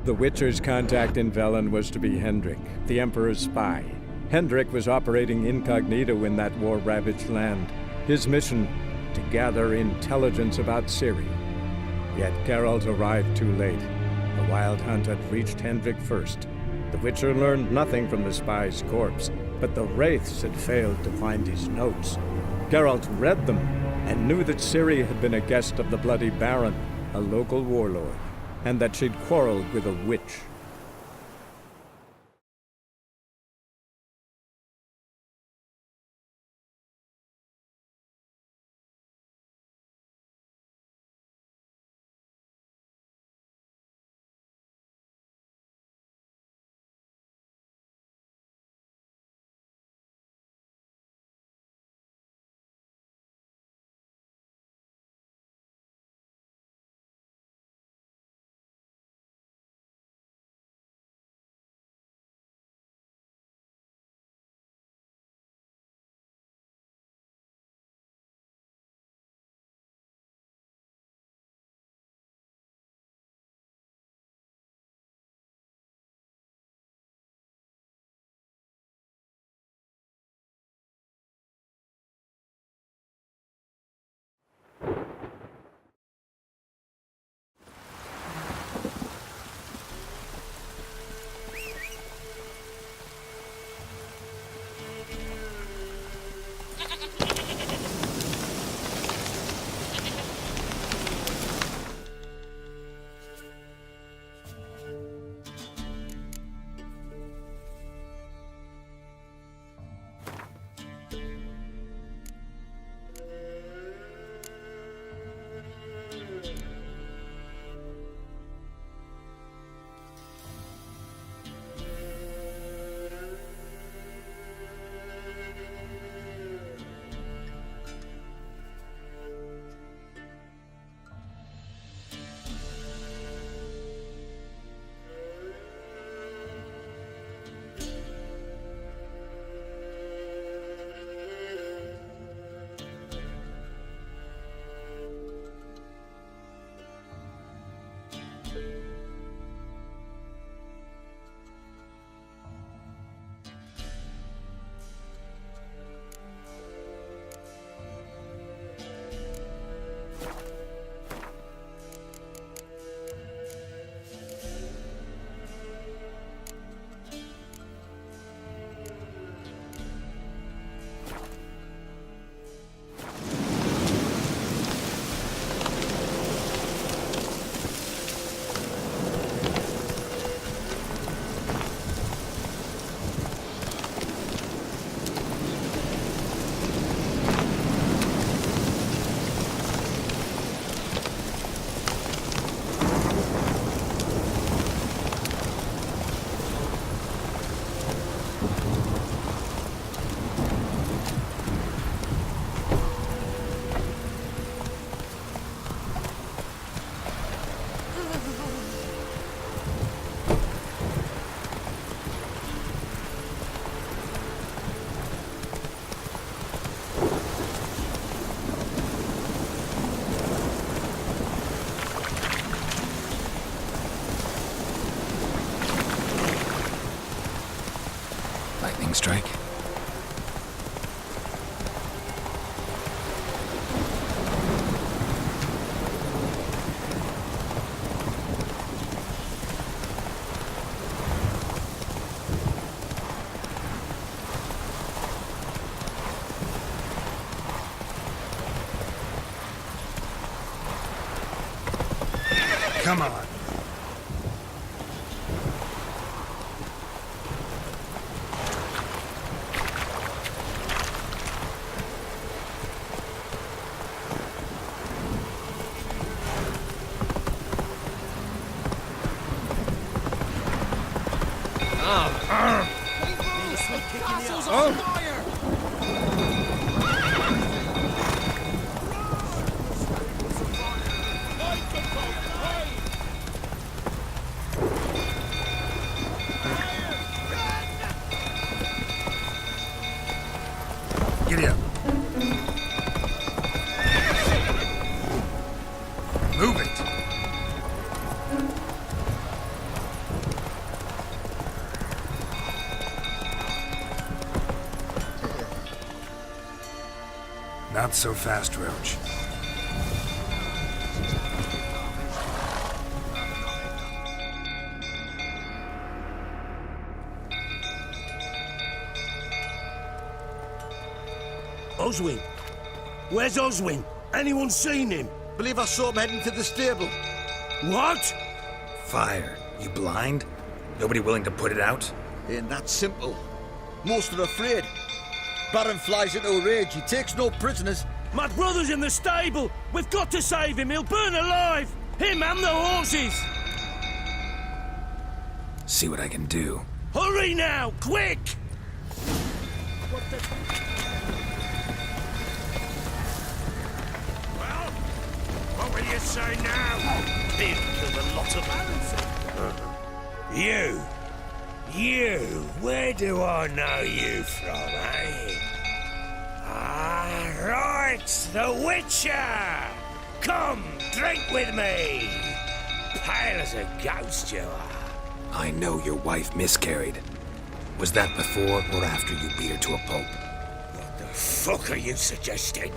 The Witcher's contact in Velen was to be Hendrik, the Emperor's spy. Hendrik was operating incognito in that war-ravaged land. His mission, to gather intelligence about Ciri. Yet Geralt arrived too late. The Wild Hunt had reached Hendrik first. The Witcher learned nothing from the spy's corpse, but the Wraiths had failed to find his notes. Geralt read them and knew that Ciri had been a guest of the Bloody Baron, a local warlord, and that she'd quarreled with a witch. Strike. Come on. Giddy up. Move it. Not so fast, Roach. Oswin? Where's Oswin? Anyone seen him? Believe I saw him heading to the stable. What? Fire. You blind? Nobody willing to put it out? Ain't that simple. Most are afraid. Baron flies into a rage. He takes no prisoners. My brother's in the stable. We've got to save him. He'll burn alive. Him and the horses. See what I can do. Hurry now, quick! Well, what will you say now? He'll kill the lot of them. You, where do I know you from, eh? Ah, right, the Witcher! Come, drink with me! Pale as a ghost you are. I know your wife miscarried. Was that before or after you beat her to a pulp? What the fuck are you suggesting?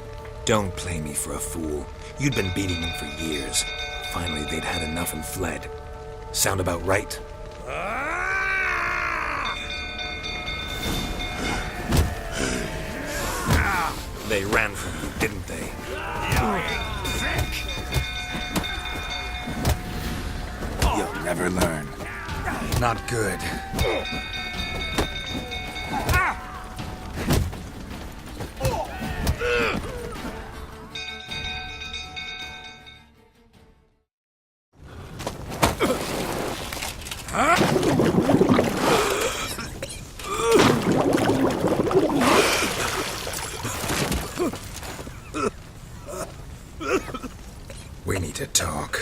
Don't play me for a fool. You'd been beating them for years. Finally, they'd had enough and fled. Sound about right? They ran from you, didn't they? You'll never learn. Not good. We need to talk.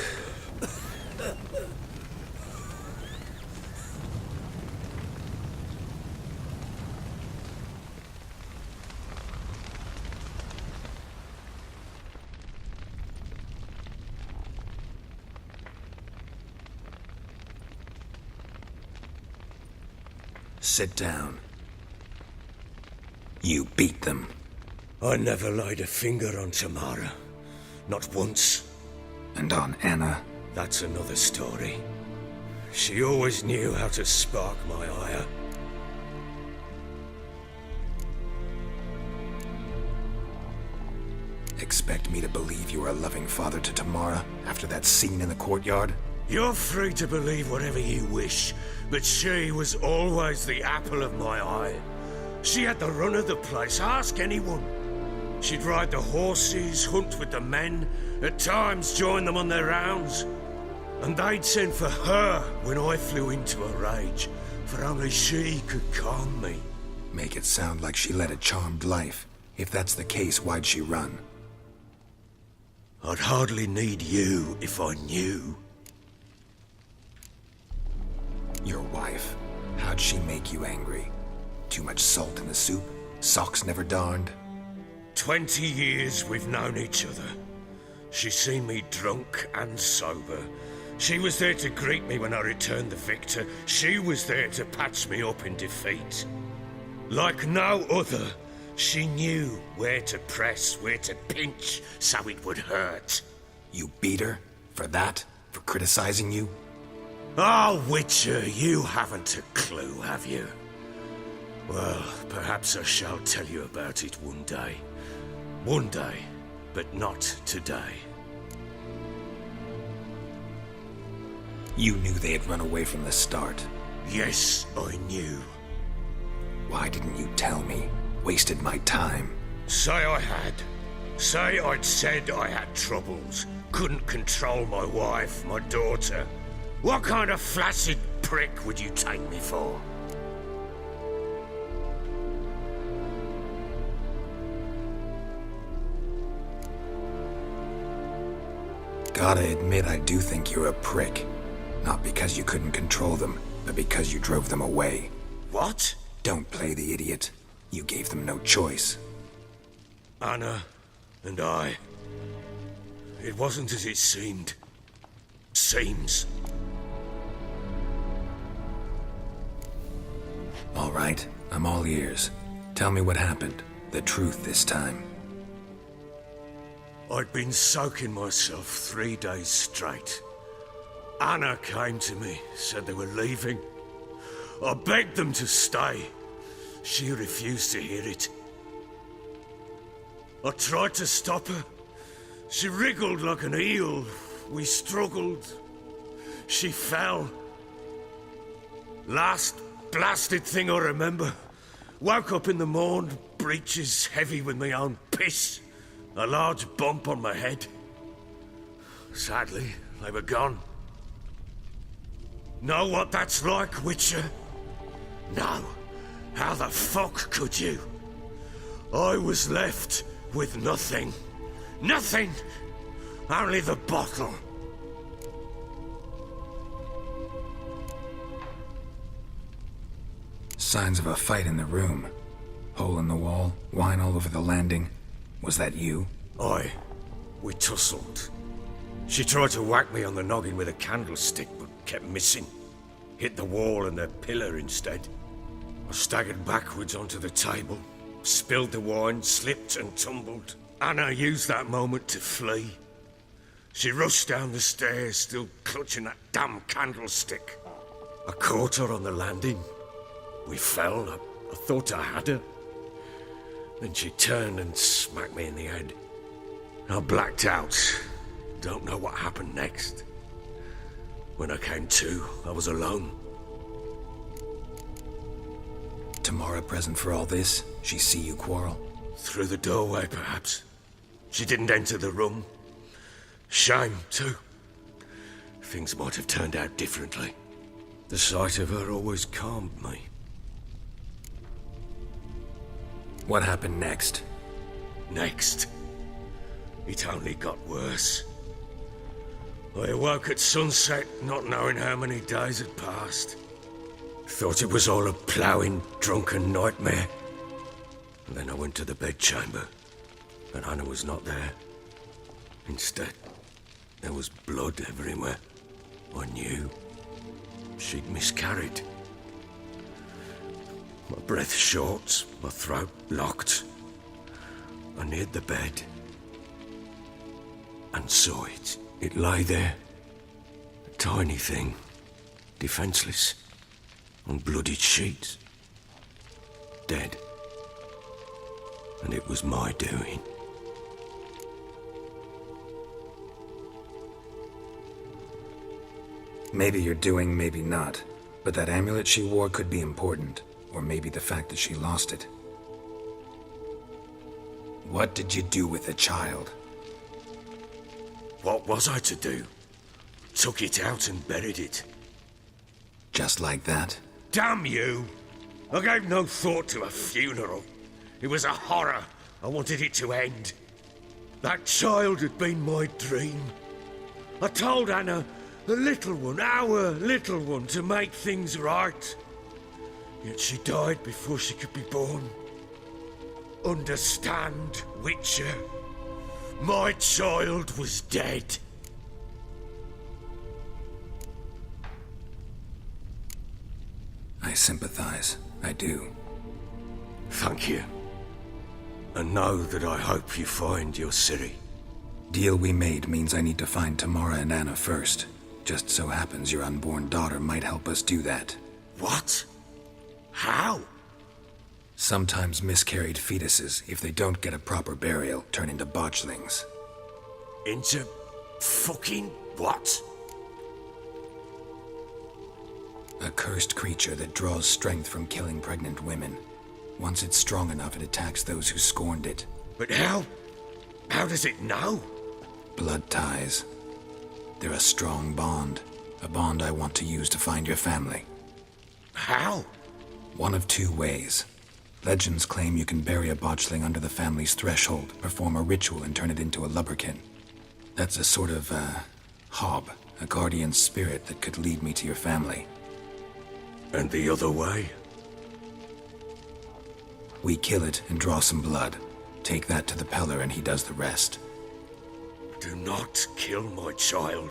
Sit down. You beat them. I never laid a finger on Tamara. Not once. And on Anna? That's another story. She always knew how to spark my ire. Expect me to believe you were a loving father to Tamara after that scene in the courtyard? You're free to believe whatever you wish, but she was always the apple of my eye. She had the run of the place, ask anyone. She'd ride the horses, hunt with the men, at times join them on their rounds. And they'd send for her when I flew into a rage, for only she could calm me. Make it sound like she led a charmed life. If that's the case, why'd she run? I'd hardly need you if I knew. Your wife. How'd she make you angry? Too much salt in the soup? Socks never darned? 20 years we've known each other. She's seen me drunk and sober. She was there to greet me when I returned the victor. She was there to patch me up in defeat. Like no other, she knew where to press, where to pinch, so it would hurt. You beat her? For that? For criticizing you? Oh, Witcher, you haven't a clue, have you? Well, perhaps I shall tell you about it one day. One day, but not today. You knew they had run away from the start. Yes, I knew. Why didn't you tell me? Wasted my time. Say I had. Say I'd said I had troubles. Couldn't control my wife, my daughter. What kind of flaccid prick would you take me for? Gotta admit, I do think you're a prick. Not because you couldn't control them, but because you drove them away. What? Don't play the idiot. You gave them no choice. Anna and I. It wasn't as it seemed. Seems. All right, I'm all ears. Tell me what happened. The truth this time. I'd been soaking myself 3 days straight. Anna came to me, said they were leaving. I begged them to stay. She refused to hear it. I tried to stop her. She wriggled like an eel. We struggled. She fell. Last blasted thing I remember. Woke up in the morn, breeches heavy with my own piss. A large bump on my head. Sadly, they were gone. Know what that's like, Witcher? No. How the fuck could you? I was left with nothing. Nothing! Only the bottle. Signs of a fight in the room. Hole in the wall, wine all over the landing. Was that you? Aye. We tussled. She tried to whack me on the noggin with a candlestick, but kept missing. Hit the wall and the pillar instead. I staggered backwards onto the table, spilled the wine, slipped and tumbled. Anna used that moment to flee. She rushed down the stairs, still clutching that damn candlestick. I caught her on the landing. We fell. I thought I had her. Then she turned and smacked me in the head. I blacked out. Don't know what happened next. When I came to, I was alone. Tamara present for all this? She see you quarrel? Through the doorway, perhaps. She didn't enter the room. Shame, too. Things might have turned out differently. The sight of her always calmed me. What happened next? Next, it only got worse. I awoke at sunset, not knowing how many days had passed. Thought it was all a ploughing, drunken nightmare. And then I went to the bedchamber, and Anna was not there. Instead, there was blood everywhere. I knew she'd miscarried. My breath short, my throat locked. I neared the bed and saw it. It lay there, a tiny thing, defenseless, on bloodied sheets, dead. And it was my doing. Maybe you're doing, maybe not. But that amulet she wore could be important. Or maybe the fact that she lost it. What did you do with the child? What was I to do? Took it out and buried it. Just like that? Damn you! I gave no thought to a funeral. It was a horror. I wanted it to end. That child had been my dream. I told Anna, the little one, our little one, to make things right. Yet she died before she could be born. Understand, Witcher? My child was dead. I sympathize. I do. Thank you. And know that I hope you find your Ciri. Deal we made means I need to find Tamara and Anna first. Just so happens your unborn daughter might help us do that. What? How? Sometimes miscarried fetuses, if they don't get a proper burial, turn into botchlings. Into fucking what? A cursed creature that draws strength from killing pregnant women. Once it's strong enough, it attacks those who scorned it. But how? How does it know? Blood ties. They're a strong bond. A bond I want to use to find your family. How? One of two ways. Legends claim you can bury a botchling under the family's threshold, perform a ritual, and turn it into a lubberkin. That's a sort of, hob, a guardian spirit that could lead me to your family. And the other way? We kill it and draw some blood. Take that to the Peller and he does the rest. Do not kill my child.